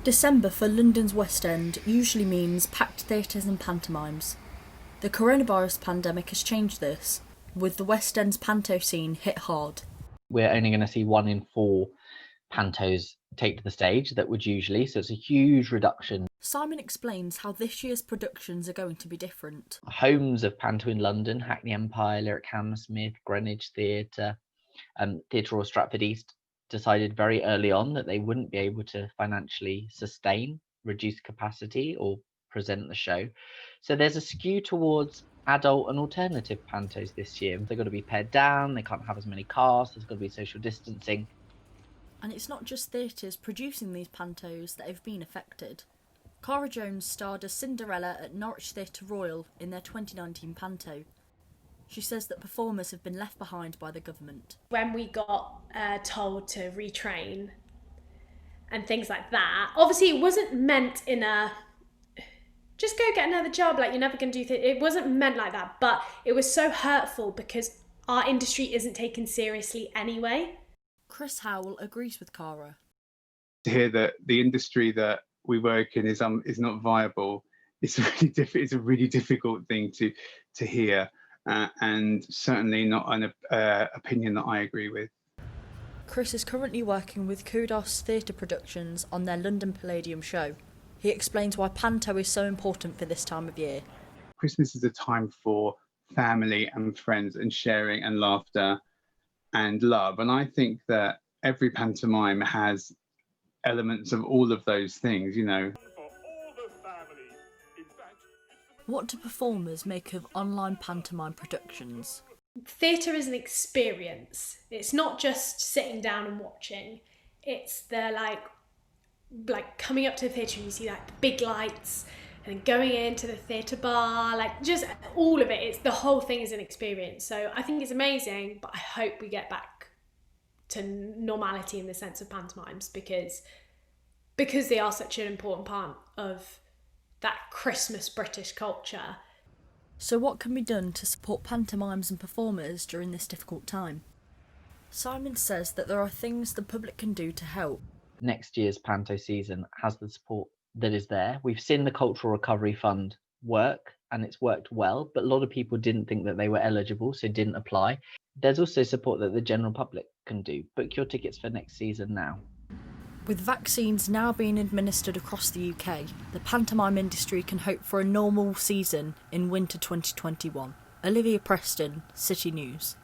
December for London's West End usually means packed theatres and pantomimes. The coronavirus pandemic has changed this, with the West End's panto scene hit hard. We're only going to see 1 in 4 pantos take to the stage that would usually, so it's a huge reduction. Simon explains how this year's productions are going to be different. Homes of panto in London, Hackney Empire, Lyric Hammersmith, Greenwich Theatre, Theatre Royal Stratford East, decided very early on that they wouldn't be able to financially sustain reduced capacity or present the show. So there's a skew towards adult and alternative pantos this year. They've got to be pared down, they can't have as many casts, there's got to be social distancing. And it's not just theatres producing these pantos that have been affected. Cara Jones starred as Cinderella at Norwich Theatre Royal in their 2019 panto. She says that performers have been left behind by the government. When we got told to retrain and things like that, obviously it wasn't meant in a just go get another job, like you're never going to do it wasn't meant like that, but it was so hurtful because our industry isn't taken seriously anyway. Chris Howell agrees with Cara. To hear that the industry that we work in is not viable, it's a really difficult thing to hear, and certainly not an opinion that I agree with. Chris is currently working with Kudos Theatre Productions on their London Palladium show. He explains why panto is so important for this time of year. Christmas is a time for family and friends and sharing and laughter and love, and I think that every pantomime has elements of all of those things, you know. What do performers make of online pantomime productions? Theatre is an experience. It's not just sitting down and watching. It's the like coming up to the theatre and you see like the big lights and going into the theatre bar, like just all of it. It's the whole thing is an experience. So I think it's amazing, but I hope we get back to normality in the sense of pantomimes because they are such an important part of that Christmas British culture. So what can be done to support pantomimes and performers during this difficult time? Simon says that there are things the public can do to help. Next year's panto season has the support that is there. We've seen the Cultural Recovery Fund work and it's worked well, but a lot of people didn't think that they were eligible, so didn't apply. There's also support that the general public can do. Book your tickets for next season now. With vaccines now being administered across the UK, the pantomime industry can hope for a normal season in winter 2021. Olivia Preston, City News.